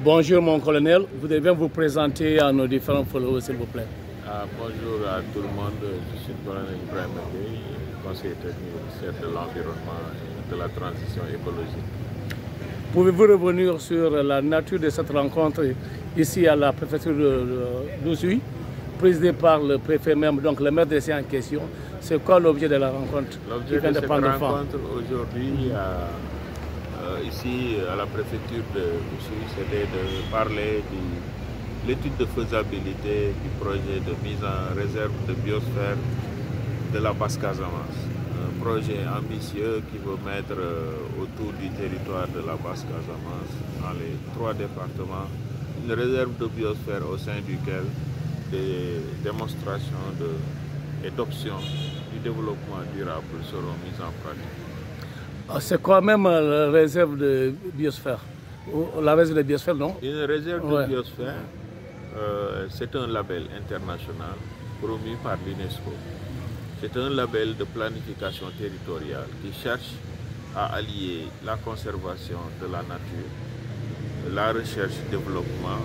Bonjour mon colonel, vous devez vous présenter à nos différents followers s'il vous plaît. Bonjour à tout le monde, je suis le colonel Ibrahim Gueye, conseiller technique au ministère de l'Environnement et de la Transition écologique. Pouvez-vous revenir sur la nature de cette rencontre ici à la préfecture d'Oussouye, présidée par le préfet même, donc le maire de en question. C'est quoi l'objet de la rencontre? L'objet de cette rencontre aujourd'hui ici à la préfecture d'Oussouye, c'était de parler de l'étude de faisabilité du projet de mise en réserve de biosphère de la Basse-Casamance. Un projet ambitieux qui veut mettre autour du territoire de la Basse-Casamance, dans les 3 départements, une réserve de biosphère au sein duquel des démonstrations et d'options du développement durable seront mises en pratique. C'est quoi même la réserve de biosphère? La réserve de biosphère, non? Une réserve de biosphère, c'est un label international promu par l'UNESCO. C'est un label de planification territoriale qui cherche à allier la conservation de la nature, la recherche-développement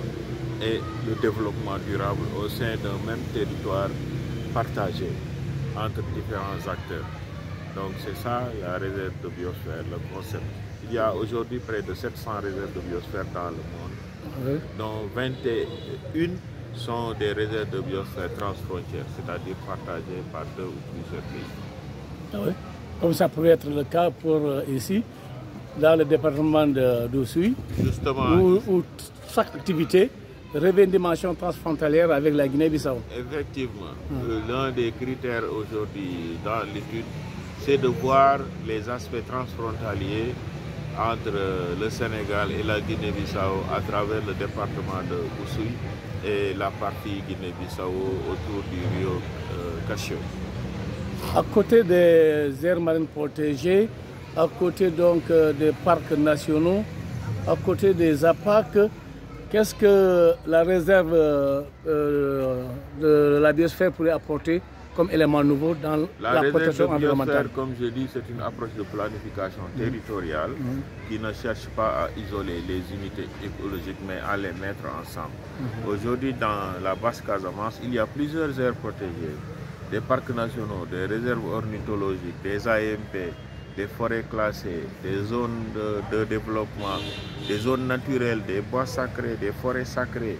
et le développement durable au sein d'un même territoire partagé entre différents acteurs. Donc c'est ça la réserve de biosphère, le concept. Il y a aujourd'hui près de 700 réserves de biosphère dans le monde, dont 21 sont des réserves de biosphère transfrontières, c'est-à-dire partagées par 2 ou plusieurs pays. Comme ça pourrait être le cas pour ici, dans le département d'Oussouye, où chaque activité revêt une dimension transfrontalière avec la Guinée-Bissau. Effectivement, l'un des critères aujourd'hui dans l'étude, c'est de voir les aspects transfrontaliers entre le Sénégal et la Guinée-Bissau à travers le département de Oussouye et la partie Guinée-Bissau autour du rio Cachio. À côté des aires marines protégées, à côté donc des parcs nationaux, à côté des APAC, qu'est-ce que la réserve de la biosphère pourrait apporter comme élément nouveau dans la protection environnementale? Comme je dis, c'est une approche de planification territoriale qui ne cherche pas à isoler les unités écologiques mais à les mettre ensemble. Aujourd'hui, dans la Basse-Casamance, il y a plusieurs aires protégées, des parcs nationaux, des réserves ornithologiques, des AMP, des forêts classées, des zones de développement, des zones naturelles, des bois sacrés, des forêts sacrées,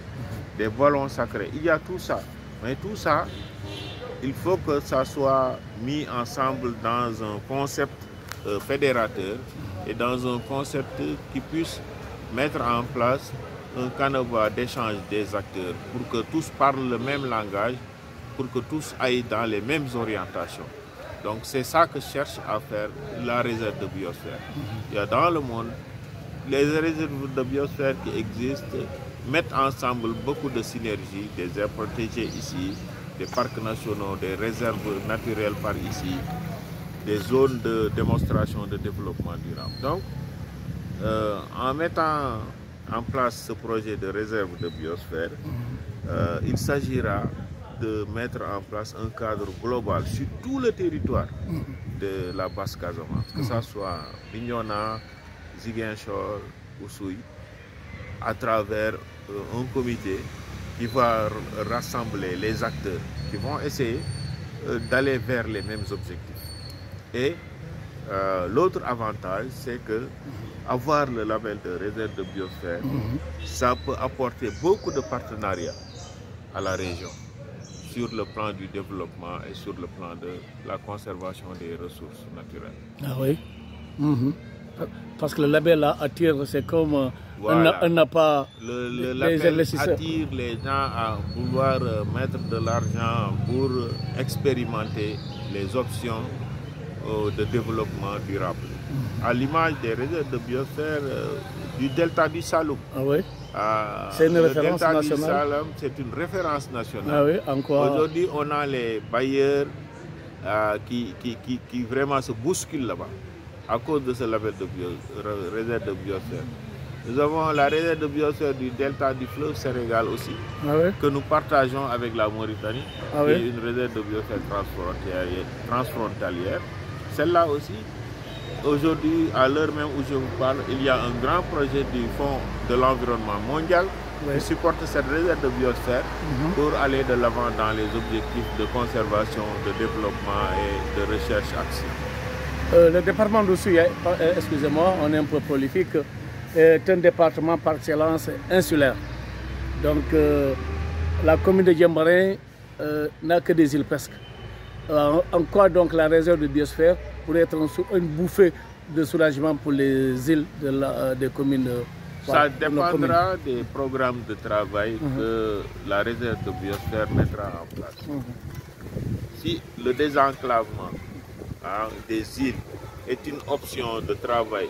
des vallons sacrés. Il y a tout ça. Mais tout ça, il faut que ça soit mis ensemble dans un concept fédérateur et dans un concept qui puisse mettre en place un canevas d'échange des acteurs pour que tous parlent le même langage, pour que tous aillent dans les mêmes orientations. Donc c'est ça que cherche à faire la réserve de biosphère. Il y a dans le monde, les réserves de biosphère qui existent mettent ensemble beaucoup de synergies, des aires protégées ici, des parcs nationaux, des réserves naturelles par ici, des zones de démonstration de développement durable. Donc, en mettant en place ce projet de réserve de biosphère, il s'agira de mettre en place un cadre global sur tout le territoire de la Basse-Casamance, que ce soit Bignona, Ziguinchor, Oussouye, à travers un comité qui va rassembler les acteurs qui vont essayer d'aller vers les mêmes objectifs. Et l'autre avantage, c'est que avoir le label de réserve de biosphère, ça peut apporter beaucoup de partenariats à la région sur le plan du développement et sur le plan de la conservation des ressources naturelles. Ah oui. Parce que le label là attire, c'est comme un appât. Le label attire les gens à vouloir mettre de l'argent pour expérimenter les options de développement durable. À l'image des réserves de biosphère du delta du Saloum. Ah oui. C'est une référence nationale. C'est une référence nationale. Ah oui, encore. Aujourd'hui, on a les bailleurs qui vraiment se bousculent là-bas à cause de ce label de réserve de biosphère. Nous avons la réserve de biosphère du delta du fleuve Sénégal aussi, que nous partageons avec la Mauritanie, qui est une réserve de biosphère transfrontalière. Celle-là aussi, aujourd'hui, à l'heure même où je vous parle, il y a un grand projet du Fonds de l'environnement mondial qui supporte cette réserve de biosphère pour aller de l'avant dans les objectifs de conservation, de développement et de recherche active. Le département d'Oussouye, excusez-moi, on est un peu prolifique, est un département par excellence insulaire. Donc la commune de Diembéring n'a que des îles presque. En quoi donc la réserve de biosphère pourrait être une bouffée de soulagement pour les îles des communes? Ça dépendra des programmes de travail que la réserve de biosphère mettra en place. Si le désenclavement des îles est une option de travail